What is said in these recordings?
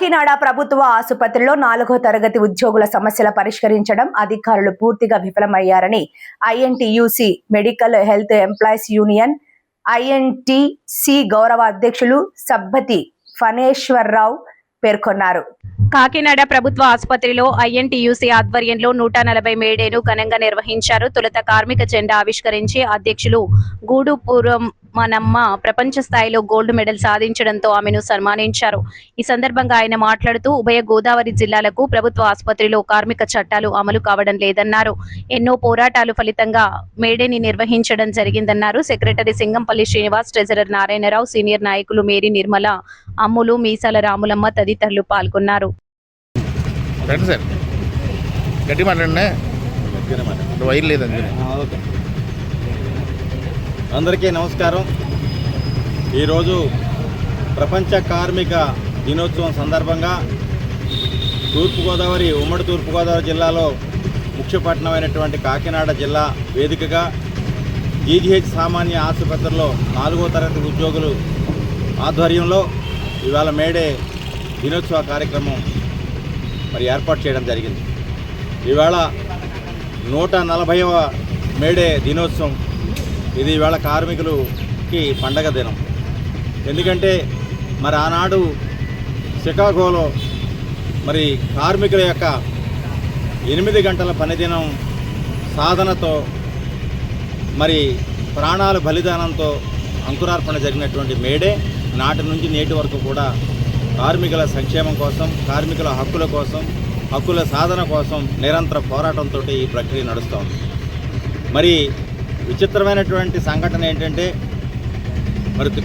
కాకినాడ ప్రభుత్వ ఆసుపత్రిలో 4వ తరగతి ఉద్యోగుల సమస్యల పరిష్కరించడం అధికారులు పూర్తిగా విఫలమయ్యారని INTUC medical health employees union INTC గౌరవ అధ్యక్షులు సబ్బతి ఫణేశ్వరరావు పేర్కొన్నారు. కాకినాడ ప్రభుత్వ ఆసుపత్రిలో ఐఎన్టీయూసీ ఆధ్వర్యంలో 140 మేడేను ఘనంగా నిర్వహించారు. తొలుత కార్మిక జెండా ఆవిష్కరించి అధ్యక్షులు గూడుపురమనమ్మ ప్రపంచ స్థాయిలో గోల్డ్ మెడల్ సాధించడంతో ఆమెను సన్మానించారు. ఈ సందర్భంగా ఆయన మాట్లాడుతూ ఉభయ గోదావరి జిల్లాలకు ప్రభుత్వ ఆసుపత్రిలో కార్మిక చట్టాలు అమలు కావడం లేదన్నారు. ఎన్నో పోరాటాలు ఫలితంగా మేడేని నిర్వహించడం జరిగిందన్నారు. Secretary Singampalli Srinivas, treasurer Narayana Rao, senior నాయకులు మేరీ నిర్మల, అమ్ములు, మీసాల రాములమ్మ తదితరులు పాల్గొన్నారు. అందరికీ నమస్కారం. ఈరోజు ప్రపంచ కార్మిక దినోత్సవం సందర్భంగా ఉమ్మడి తూర్పుగోదావరి జిల్లాలో ముఖ్య పట్టణమైనటువంటి కాకినాడ జిల్లా వేదికగా జీజీహెచ్ సామాన్య ఆసుపత్రిలో 4వ తరగతి ఉద్యోగులు ఆధ్వర్యంలో ఇవాళ మేడే దినోత్సవ కార్యక్రమం ఏర్పాటు చేయడం జరిగింది. ఇవాళ 140వ మేడే దినోత్సవం. ఇది ఇవాళ కార్మికులకి పండగ దినం. ఎందుకంటే ఆనాడు చికాగోలో కార్మికుల యొక్క 8 గంటల పనిదినం సాధనతో ప్రాణాల బలిదానంతో అంకురార్పణ జరిగినటువంటి మేడే నాటి నుంచి నేటి వరకు కూడా కార్మికుల సంక్షేమం కోసం, కార్మికుల హక్కుల కోసం, హక్కుల సాధన కోసం నిరంతర పోరాటంతో ఈ ప్రక్రియ నడుస్తోంది. విచిత్రమైనటువంటి సంఘటన ఏంటంటే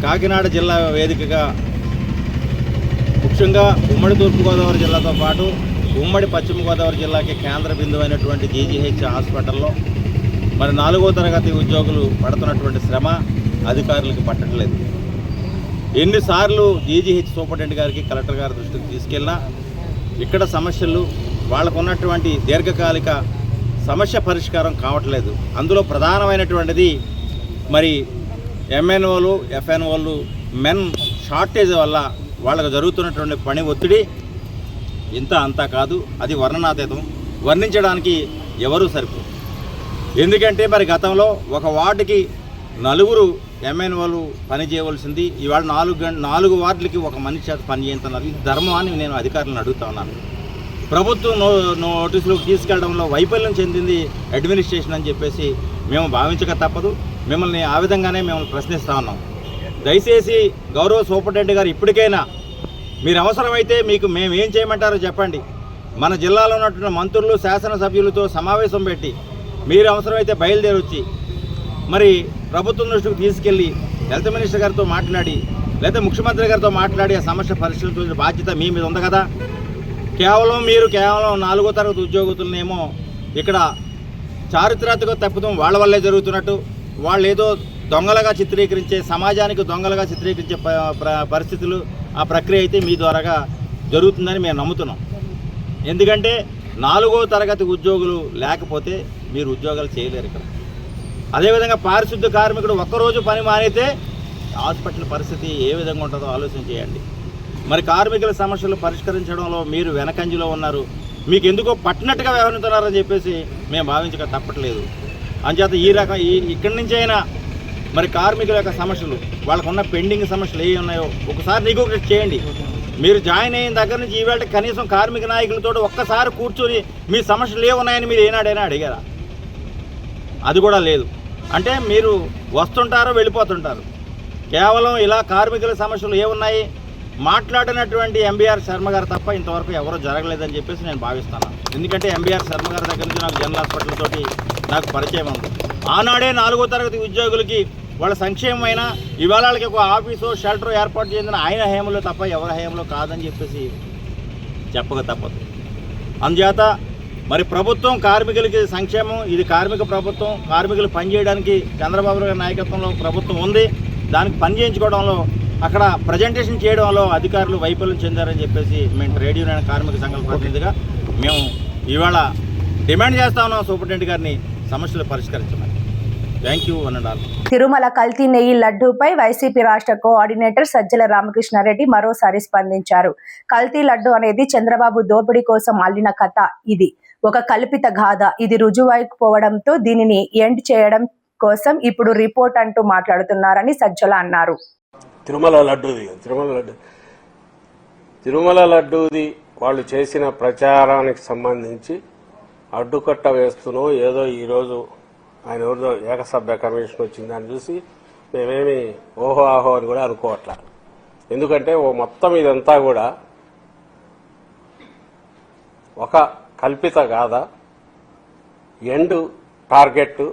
కాకినాడ జిల్లా వేదికగా ముఖ్యంగా ఉమ్మడి తూర్పుగోదావరి జిల్లాతో పాటు ఉమ్మడి పశ్చిమ గోదావరి జిల్లాకి కేంద్ర బిందువు అయినటువంటి జీజీహెచ్ హాస్పిటల్లో 4వ తరగతి ఉద్యోగులు పడుతున్నటువంటి శ్రమ అధికారులకు పట్టట్లేదు. ఎన్నిసార్లు జీజీహెచ్ సూపరింటెండెంట్ గారికి, కలెక్టర్ గారి దృష్టికి తీసుకెళ్ళినా ఇక్కడ సమస్యలు వాళ్ళకు ఉన్నటువంటి దీర్ఘకాలిక సమస్య పరిష్కారం కావట్లేదు. అందులో ప్రధానమైనటువంటిది ఎంఎన్ఓలు, ఎఫ్ఎన్ఓలు మెన్ షార్టేజ్ వల్ల వాళ్ళకు జరుగుతున్నటువంటి పని ఒత్తిడి ఇంత అంతా కాదు, అది వర్ణనాతీతం. వర్ణించడానికి ఎవరూ సరిపోదు. ఎందుకంటే గతంలో ఒక వార్డుకి 4 ఎంఎన్ఓలు పని చేయవలసింది ఇవాళ 4 వార్డులకి ఒక మనిషి చేత పని చేస్తున్నారు. ఇది ధర్మం అని నేను అధికారులను అడుగుతా ఉన్నాను. ప్రభుత్వం నోటీసులకు తీసుకెళ్లడంలో వైఫల్యం చెందింది అడ్మినిస్ట్రేషన్ అని చెప్పేసి మేము భావించక తప్పదు. మిమ్మల్ని ఆ విధంగానే మిమ్మల్ని ప్రశ్నిస్తూ ఉన్నాం. దయచేసి గౌరవ సూపరింటెండెంట్ గారు ఇప్పటికైనా మీరు అవసరమైతే మీకు మేము ఏం చేయమంటారో చెప్పండి. మన జిల్లాలో ఉన్నటువంటి మంత్రులు, శాసనసభ్యులతో సమావేశం పెట్టి మీరు అవసరమైతే బయలుదేరి వచ్చి ప్రభుత్వం దృష్టికి తీసుకెళ్ళి హెల్త్ మినిస్టర్ గారితో మాట్లాడి లేదా ముఖ్యమంత్రి గారితో మాట్లాడి ఆ సమస్య పరిశీలించిన బాధ్యత మీ మీద ఉంది కదా. కేవలం 4వ తరగతి ఉద్యోగులనేమో ఇక్కడ చారిత్రాత్మక తప్పిదం వాళ్ళ వల్లే జరుగుతున్నట్టు, వాళ్ళు ఏదో దొంగలుగా చిత్రీకరించే, సమాజానికి దొంగలుగా చిత్రీకరించే పరిస్థితులు, ఆ ప్రక్రియ అయితే మీ ద్వారాగా జరుగుతుందని మేము నమ్ముతున్నాం. ఎందుకంటే 4వ తరగతి ఉద్యోగులు లేకపోతే మీరు ఉద్యోగాలు చేయలేరు ఇక్కడ. అదేవిధంగా పారిశుద్ధ కార్మికుడు ఒక్కరోజు పని మానేస్తే హాస్పిటల్ పరిస్థితి ఏ విధంగా ఉంటుందో ఆలోచన చేయండి. కార్మికుల సమస్యలు పరిష్కరించడంలో మీరు వెనకంజలో ఉన్నారు. మీకు ఎందుకో పట్టినట్టుగా వ్యవహరిస్తున్నారని చెప్పేసి మేము భావించక తప్పట్లేదు. అంచేత ఇక్కడి నుంచి అయినా కార్మికుల యొక్క సమస్యలు, వాళ్ళకున్న పెండింగ్ సమస్యలు ఏ ఉన్నాయో ఒకసారి నెగోషియేట్ చేయండి. మీరు జాయిన్ అయిన దగ్గర నుంచి ఈవేళ కనీసం కార్మిక నాయకులతో ఒక్కసారి కూర్చొని మీ సమస్యలు ఏమున్నాయని మీరు ఏనాడైనా అడిగారా? అది కూడా లేదు. అంటే మీరు వస్తుంటారో వెళ్ళిపోతుంటారు. కేవలం ఇలా కార్మికుల సమస్యలు ఏమున్నాయి మాట్లాడినటువంటి ఎంబీఆర్ శర్మ గారు తప్ప ఇంతవరకు ఎవరో జరగలేదని చెప్పేసి నేను భావిస్తాను. ఎందుకంటే ఎంబీఆర్ శర్మ గారి దగ్గర నుంచి నాకు జనరల్ హాస్పిటల్ తోటి నాకు పరిచయం ఉంది. ఆనాడే 4వ తరగతి ఉద్యోగులకి వాళ్ళ సంక్షేమమైన ఇవాళ వాళ్ళకి ఒక ఆఫీసో షెల్టర్ ఏర్పాటు చేసిన ఆయన హయాంలో తప్ప ఎవరి హయాంలో కాదని చెప్పేసి చెప్పక తప్పదు. అందుచేత ప్రభుత్వం కార్మికులకి సంక్షేమం, ఇది కార్మిక ప్రభుత్వం. కార్మికులు పనిచేయడానికి చంద్రబాబు గారి నాయకత్వంలో ప్రభుత్వం ఉంది. దానికి పని చేయించుకోవడంలో, అక్కడ ప్రజెంటేషన్ చేయడంలో అధికారులు వైఫల్యం చెందారని చెప్పేసి మేము ట్రేడ్ యూనియన్ కార్మిక సంఘాల ప్రతినిధిగా మేము ఇవాళ డిమాండ్ చేస్తా ఉన్నాం సూపరింటెండెంట్ గారిని సమస్యలు పరిష్కరించమని. Thank you one and all. Tirumala కల్తీ నెయ్యి లడ్డూపై వైసీపీ రాష్ట్ర కోఆర్డినేటర్ సజ్జల రామకృష్ణారెడ్డి మరోసారి స్పందించారు. కల్తీ లడ్డు అనేది చంద్రబాబు దోపిడీ కోసం అల్లిన కథ. ఇది ఒక కల్పిత గాథ. ఇది రుజువైపోవడంతో దీనిని ఎండ్ చేయడం కోసం ఇప్పుడు రిపోర్ట్ అంటూ మాట్లాడుతున్నారని సజ్జల అన్నారు. తిరుమల లడ్డూది వాళ్ళు చేసిన ప్రచారానికి సంబంధించి అడ్డుకట్ట వేస్తూనో ఏదో ఈరోజు ఆయన ఎవరిదో ఏకసభ్య కమిషన్ వచ్చిందని చూసి మేమేమి ఓహో ఆహో అని కూడా అనుకోవట్లా. ఎందుకంటే మొత్తం ఇదంతా కూడా ఒక కల్పిత గాథ. ఎండ్ టార్గెట్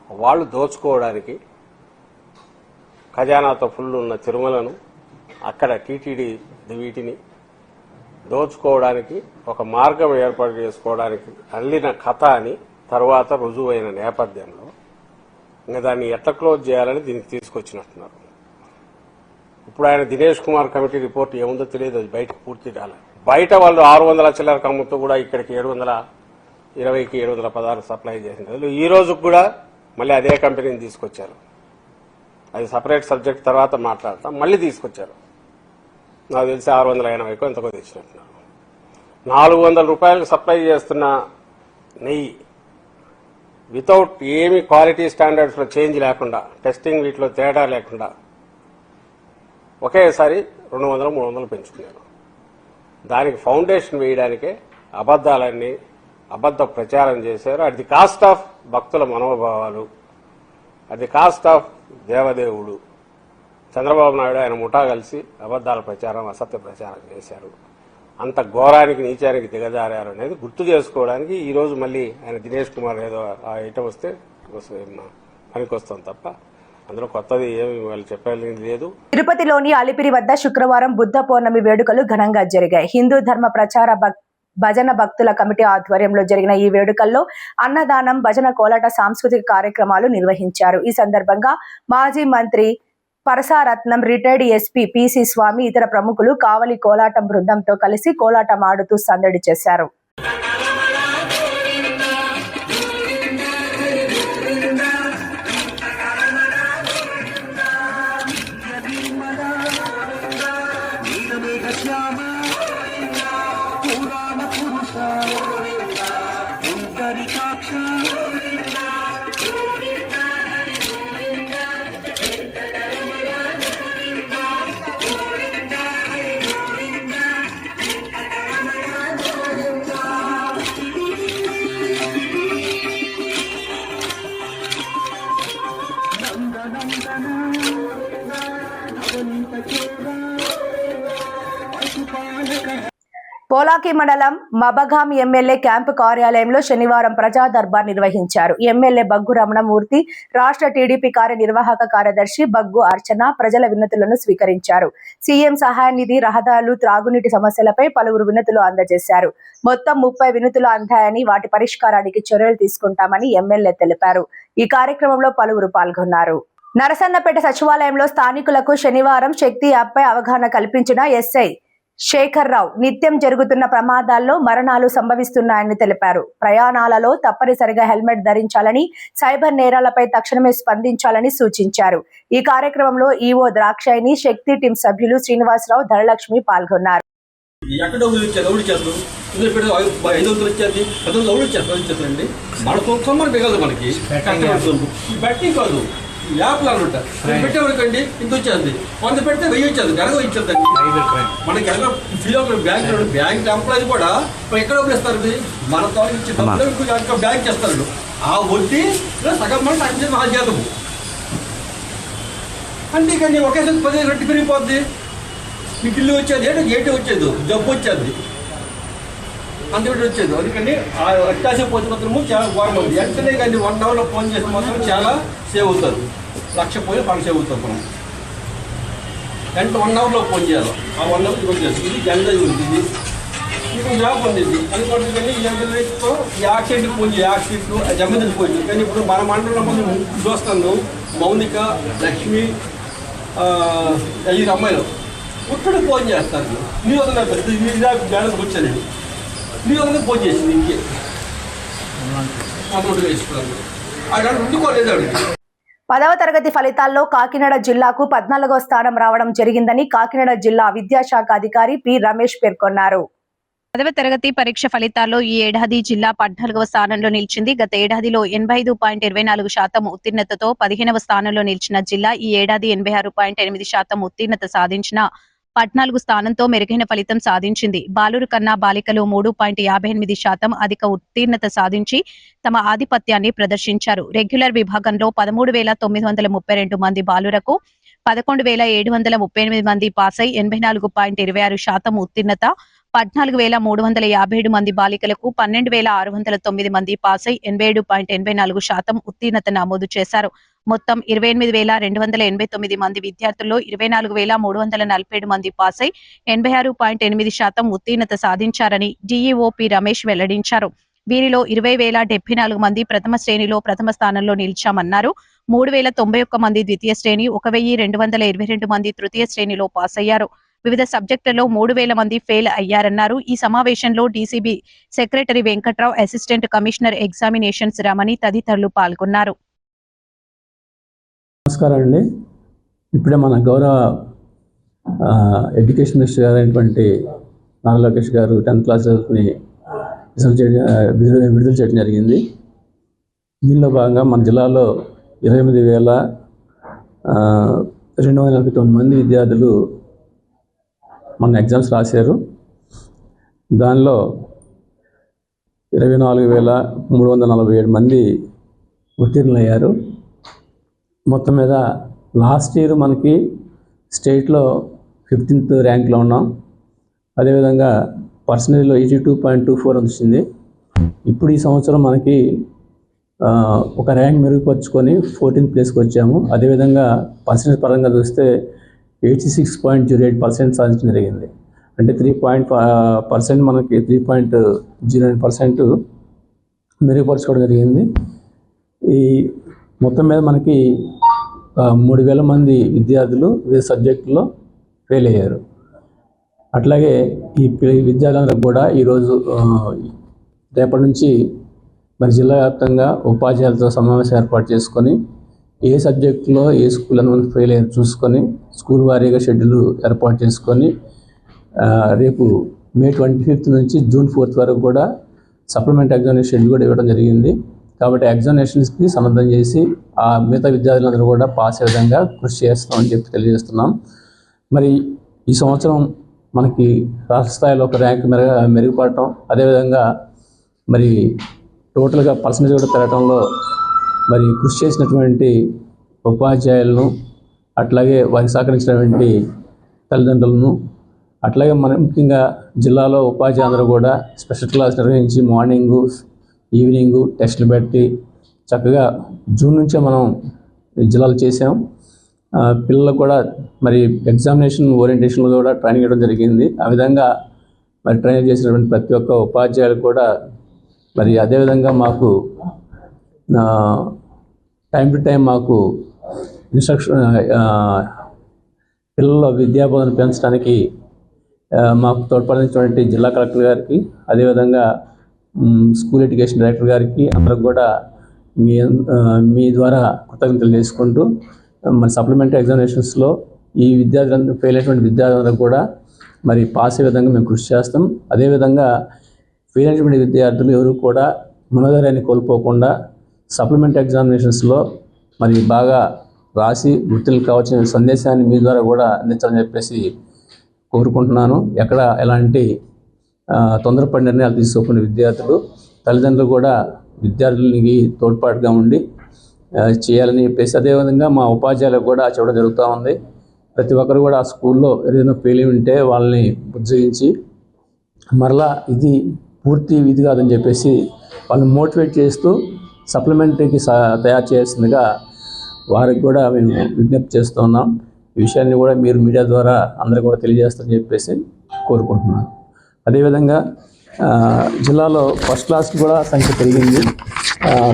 వాళ్ళు దోచుకోవడానికి ఖజానాతో ఫుల్ ఉన్న తిరుమలను అక్కడ టీటీడీ వీటిని దోచుకోవడానికి ఒక మార్గం ఏర్పాటు చేసుకోవడానికి అల్లిన కథ అని తర్వాత రుజువైన నేపథ్యంలో ఇంకా దాన్ని ఎట్లా క్లోజ్ చేయాలని దీనికి తీసుకొచ్చినట్టున్నారు. ఇప్పుడు ఆయన దినేష్ కుమార్ కమిటీ రిపోర్ట్ ఏముందో తెలియదు, అది బయటకు పూర్తి రాలేదు. బయట వాళ్ళు 600 చిల్లర కమ్ముతూ కూడా ఇక్కడికి 720కి 716 సప్లై చేసింది. ఈ రోజు కూడా మళ్ళీ అదే కంపెనీని తీసుకొచ్చారు. అది సపరేట్ సబ్జెక్ట్ తర్వాత మాట్లాడతాం. మళ్ళీ తీసుకొచ్చారు. నాకు తెలిసి 680కో ఎంతకో తెచ్చినట్టున్నారు. 400 రూపాయలకు సప్లై చేస్తున్న నెయ్యి వితౌట్ ఏమి క్వాలిటీ స్టాండర్డ్స్ లో చేంజ్ లేకుండా, టెస్టింగ్ వీటిలో తేడా లేకుండా ఒకేసారి 200-300 పెంచుకున్నారు. దానికి ఫౌండేషన్ వేయడానికే అబద్ధ ప్రచారం చేశారు. అట్ ది కాస్ట్ ఆఫ్ భక్తుల మనోభావాలు, అట్ ది కాస్ట్ ఆఫ్ దేవదేవుడు. చంద్రబాబు నాయుడు ఆయన ముఠా కలిసి అబద్దాల ప్రచారం, అసత్య ప్రచారం చేశారు. అంత ఘోరానికి నీచానికి దిగజారారు అనేది గుర్తు చేసుకోవడానికి ఈ రోజు మళ్ళీ ఆయన దినేష్ కుమార్ ఏదో ఆ ఐటమ్ వస్తే పనికొస్తాం తప్ప అందులో కొత్తది ఏమి వాళ్ళు చెప్పాలి లేదు. తిరుపతిలోని అలిపిరి వద్ద శుక్రవారం బుద్ధ పౌర్ణమి వేడుకలు ఘనంగా జరిగాయి. హిందూ ధర్మ ప్రచార భజన భక్తుల కమిటీ ఆధ్వర్యంలో జరిగిన ఈ వేడుకల్లో అన్నదానం, భజన, కోలాట సాంస్కృతిక కార్యక్రమాలు నిర్వహించారు. ఈ సందర్భంగా మాజీ మంత్రి పరసారత్నం, రిటైర్డ్ ఎస్పీ పిసి స్వామి, ఇతర ప్రముఖులు కావలి కోలాటం బృందంతో కలిసి కోలాటం ఆడుతూ సందడి చేశారు. పోలాకి మండలం మబగాం ఎమ్మెల్యే క్యాంపు కార్యాలయంలో శనివారం ప్రజా దర్బార్ నిర్వహించారు. ఎమ్మెల్యే బగ్గు రమణమూర్తి, రాష్ట్ర టీడీపీ కార్యనిర్వాహక కార్యదర్శి బగ్గు అర్చన ప్రజల వినతులను స్వీకరించారు. సీఎం సహాయ నిధి, రహదారులు, త్రాగునీటి సమస్యలపై పలువురు వినతులు అందజేశారు. మొత్తం 30 వినతులు అందాయని, వాటి పరిష్కారానికి చర్యలు తీసుకుంటామని ఎమ్మెల్యే తెలిపారు. ఈ కార్యక్రమంలో పలువురు పాల్గొన్నారు. నరసన్నపేట సచివాలయంలో స్థానికులకు శనివారం శక్తి యాప్పై అవగాహన కల్పించిన ఎస్ఐ శేఖర్ రావు, నిత్యం జరుగుతున్న ప్రమాదాల్లో మరణాలు సంభవిస్తున్నాయని తెలిపారు. ప్రయాణాలలో తప్పనిసరిగా హెల్మెట్ ధరించాలని, సైబర్ నేరాలపై తక్షణమే స్పందించాలని సూచించారు. ఈ కార్యక్రమంలో ఈవో ద్రాక్షాయిని, శక్తి టీం సభ్యులు శ్రీనివాసరావు, ధనలక్ష్మి పాల్గొన్నారు. యాప్లు అనమాట పెట్టేవాడికండి ఇంత వచ్చేది, 100 పెడితే 1000 వచ్చేది, గడగ ఇచ్చేదండి. మనకి ఎలా బ్యాంక్ ఎంప్లాయీ కూడా ఎక్కడ డబ్బులు ఇస్తారు, మన తోటి ఇచ్చే డబ్బులు బ్యాంక్ చేస్తారు. ఆ వడ్డీ సగం మన టైం మహా చేతము అంటే కానీ ఒకేసారి 15 రెట్లు పెరిగిపోద్ది. మీకు ఇల్లు వచ్చేది ఏంటి వచ్చేది, జబ్బు వచ్చేది, అంతటి వచ్చేది. అందుకని ఆ అత్యాశ పోతే మాత్రము చాలా బాగుంది. వెంటనే కానీ 1 అవర్లో ఫోన్ చేస్తే మాత్రం చాలా సేవ్ అవుతారు. 1,00,000 పోయి 1 సేవ్ అవుతారు. మనం వెంటనే 1 అవర్లో ఫోన్ చేయాలి. ఆ 1 అవర్ ఫోన్ చేస్తుంది. ఇది జనరల్ ఉంటుంది, మీకు జాబ్ ఉంది. అందుకోసం కానీ ఈ జనరేట్తో ఈ యాక్సిడెంట్కి ఫోన్ చేయాలి, యాక్సిడెంట్ జమ్మదికి పోయింది. కానీ ఇప్పుడు మన మండలంలో మనం చూస్తాను, మౌనిక, లక్ష్మి, 5 అమ్మాయిలు ఒక్కడు ఫోన్ చేస్తారు. నీ వదన జాగ్రత్త వచ్చానండి, నీ వదన ఫోన్ చేసింది. ఇంకే అమౌంట్ వేసుకున్నాను. ఆడ ఉండుకోలేదు ఆడికి. 10వ తరగతి ఫలితాల్లో కాకినాడ జిల్లాకు 14వ స్థానం రావడం జరిగిందని కాకినాడ జిల్లా విద్యాశాఖ అధికారి పి రమేష్ పేర్కొన్నారు. 10వ తరగతి పరీక్ష ఫలితాల్లో ఈ ఏడాది జిల్లా 14వ స్థానంలో నిలిచింది. గత ఏడాదిలో 85.24% ఉత్తీర్ణతతో 15వ స్థానంలో నిలిచిన జిల్లా ఈ ఏడాది 86.8% ఉత్తీర్ణత సాధించిన 14 స్థానంతో మెరుగైన ఫలితం సాధించింది. బాలురు కన్నా బాలికలు 3.58% అధిక ఉత్తీర్ణత సాధించి తమ ఆధిపత్యాన్ని ప్రదర్శించారు. రెగ్యులర్ విభాగంలో 13,932 మంది బాలురకు 11,738 మంది పాసై 84.26% ఉత్తీర్ణత, 14,357 మంది బాలికలకు 12,609 మంది పాసై 87.84% ఉత్తీర్ణత నమోదు చేశారు. మొత్తం 28,289 మంది విద్యార్థుల్లో 24,347 మంది పాసై 86.8% ఉత్తీర్ణత సాధించారని డిఈఓ పి రమేష్ వెల్లడించారు. వీరిలో 20,074 మంది ప్రథమ శ్రేణిలో ప్రథమ స్థానంలో నిలిచామన్నారు. 3,091 మంది ద్వితీయ శ్రేణి, 1,222 మంది తృతీయ శ్రేణిలో పాస్ అయ్యారు. వివిధ సబ్జెక్టులలో 3,000 మంది ఫెయిల్ అయ్యారన్నారు. ఈ సమావేశంలో DCB secretary Venkatrao, assistant commissioner examinations Ramani తదితరులు పాల్గొన్నారు. నమస్కారం అండి. ఇప్పుడే మన గౌరవ ఎడ్యుకేషన్ మినిస్టర్ గారైనటువంటి నారా లోకేష్ గారు 10th క్లాస్ రిజల్ట్ని విడుదల చేయడం జరిగింది. దీనిలో భాగంగా మన జిల్లాలో 28,249 మంది విద్యార్థులు మన ఎగ్జామ్స్ రాశారు. దానిలో 24,347 మంది ఉత్తీర్ణులయ్యారు. మొత్తం మీద లాస్ట్ ఇయర్ మనకి స్టేట్లో 15th ర్యాంక్లో ఉన్నాం. అదేవిధంగా పర్సంటేజ్లో 82.24 వచ్చింది. ఇప్పుడు ఈ సంవత్సరం మనకి ఒక ర్యాంక్ మెరుగుపరుచుకొని 14th ప్లేస్కి వచ్చాము. అదేవిధంగా పర్సంటేజ్ పరంగా చూస్తే 86.08% సాధించడం జరిగింది. అంటే 3% మనకి 3.09% మెరుగుపరచుకోవడం జరిగింది. ఈ మొత్తం మీద మనకి 3,000 మంది విద్యార్థులు వివిధ సబ్జెక్టుల్లో ఫెయిల్ అయ్యారు. అట్లాగే ఈ విద్యార్థులందరూ కూడా ఈరోజు రేపటి నుంచి మరి జిల్లా వ్యాప్తంగా ఉపాధ్యాయులతో సమావేశం ఏర్పాటు చేసుకొని ఏ సబ్జెక్టులో ఏ స్కూల్ అని ఫెయిల్ అయ్యారు చూసుకొని స్కూల్ వారీగా షెడ్యూల్ ఏర్పాటు చేసుకొని రేపు May 25th నుంచి June 4th వరకు కూడా సప్లిమెంట్ ఎగ్జామినేషన్ షెడ్యూల్ కూడా ఇవ్వడం జరిగింది. కాబట్టి ఎగ్జామినేషన్స్కి సన్నద్ధం చేసి ఆ మిగతా విద్యార్థులందరూ కూడా పాస్ అయ్యే విధంగా కృషి చేస్తామని చెప్పి తెలియజేస్తున్నాం. మరి ఈ సంవత్సరం మనకి రాష్ట్ర స్థాయిలో ఒక ర్యాంక్ మెరుగుపడటం, అదేవిధంగా మరి టోటల్గా పర్సంటేజ్ కూడా పెరగడంలో మరి కృషి చేసినటువంటి ఉపాధ్యాయులను, అట్లాగే వారికి సహకరించినటువంటి తల్లిదండ్రులను, అట్లాగే మన ముఖ్యంగా జిల్లాలో ఉపాధ్యాయులందరూ కూడా స్పెషల్ క్లాస్ నిర్వహించి మార్నింగు ఈవినింగు టెస్టులు పెట్టి చక్కగా జూన్ నుంచే మనం జిల్లాలో చేసాం. పిల్లలకు కూడా మరి ఎగ్జామినేషన్ ఓరియంటేషన్లో కూడా ట్రైనింగ్ ఇవ్వడం జరిగింది. ఆ విధంగా మరి ట్రైనింగ్ చేసినటువంటి ప్రతి ఒక్క ఉపాధ్యాయులు కూడా మరి అదేవిధంగా మాకు టైం టు టైం మాకు ఇన్స్ట్రక్షన్ పిల్లల విద్యాబోధన పెంచడానికి మాకు తోడ్పడినటువంటి జిల్లా కలెక్టర్ గారికి, అదేవిధంగా స్కూల్ ఎడ్యుకేషన్ డైరెక్టర్ గారికి అందరికి కూడా మీ ద్వారా కృతజ్ఞతలు చేసుకుంటూ మరి సప్లిమెంటరీ ఎగ్జామినేషన్స్లో ఈ విద్యార్థులందరూ ఫెయిల్ అయినటువంటి విద్యార్థులందరూ కూడా మరి పాస్ అయ్యే విధంగా మేము కృషి చేస్తాం. అదేవిధంగా ఫెయిల్ అయినటువంటి విద్యార్థులు ఎవరు కూడా మనోధైర్యాన్ని కోల్పోకుండా సప్లిమెంటరీ ఎగ్జామినేషన్స్లో మరి బాగా రాసి గుర్తులు కావాల్సిన సందేశాన్ని మీ ద్వారా కూడా అందించాలని చెప్పేసి కోరుకుంటున్నాను. ఎక్కడ ఎలాంటి తొందరపడి నిర్ణయాలు తీసుకోకుండా విద్యార్థులు, తల్లిదండ్రులు కూడా విద్యార్థులకి తోడ్పాటుగా ఉండి చేయాలని చెప్పేసి, అదేవిధంగా మా ఉపాధ్యాయులకు కూడా చెప్పడం జరుగుతూ ఉంది. ప్రతి ఒక్కరు కూడా ఆ స్కూల్లో ఏదైనా ఫెయిల్ ఉంటే వాళ్ళని బుజ్జగించి మరలా ఇది పూర్తి విధి కాదని చెప్పేసి వాళ్ళని మోటివేట్ చేస్తూ సప్లిమెంటరీకి తయారు చేయాల్సిందిగా వారికి కూడా మేము విజ్ఞప్తి చేస్తున్నాం. ఈ విషయాన్ని కూడా మీరు మీడియా ద్వారా అందరూ కూడా తెలియజేస్తారని చెప్పేసి కోరుకుంటున్నాను. అదేవిధంగా జిల్లాలో ఫస్ట్ క్లాస్కి కూడా సంఖ్య పెరిగింది.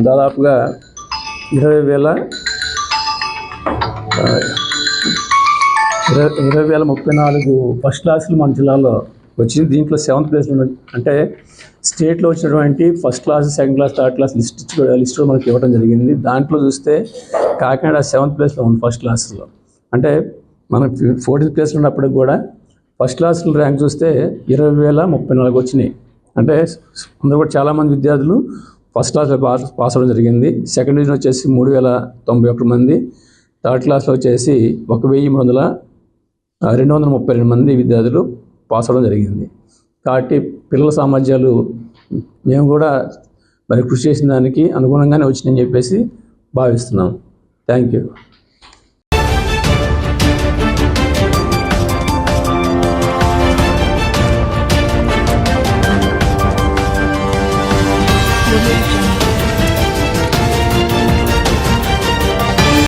దాదాపుగా 20,034 ఫస్ట్ క్లాసులు మన జిల్లాలో వచ్చింది. దీంట్లో 7th ప్లేస్లో అంటే స్టేట్లో వచ్చినటువంటి first class, second class, third class list మనకి ఇవ్వడం జరిగింది. దాంట్లో చూస్తే కాకినాడ 7th ప్లేస్లో ఉంది ఫస్ట్ క్లాస్లో. అంటే మనం 14th ప్లేస్లో ఉన్నప్పటికి కూడా ఫస్ట్ క్లాస్ ర్యాంక్ చూస్తే 20,034 వచ్చినాయి. అంటే అందరూ కూడా చాలామంది విద్యార్థులు ఫస్ట్ క్లాస్లో పాస్ అవ్వడం జరిగింది. సెకండ్ డివిజన్ వచ్చేసి 3,091 మంది, థర్డ్ క్లాస్లో వచ్చేసి 1,232 మంది విద్యార్థులు పాస్ అవ్వడం జరిగింది. కాబట్టి పిల్లల సామర్థ్యాలు మేము కూడా మరి కృషి చేసిన దానికి అనుగుణంగానే వచ్చినాయని చెప్పేసి భావిస్తున్నాం. Thank you.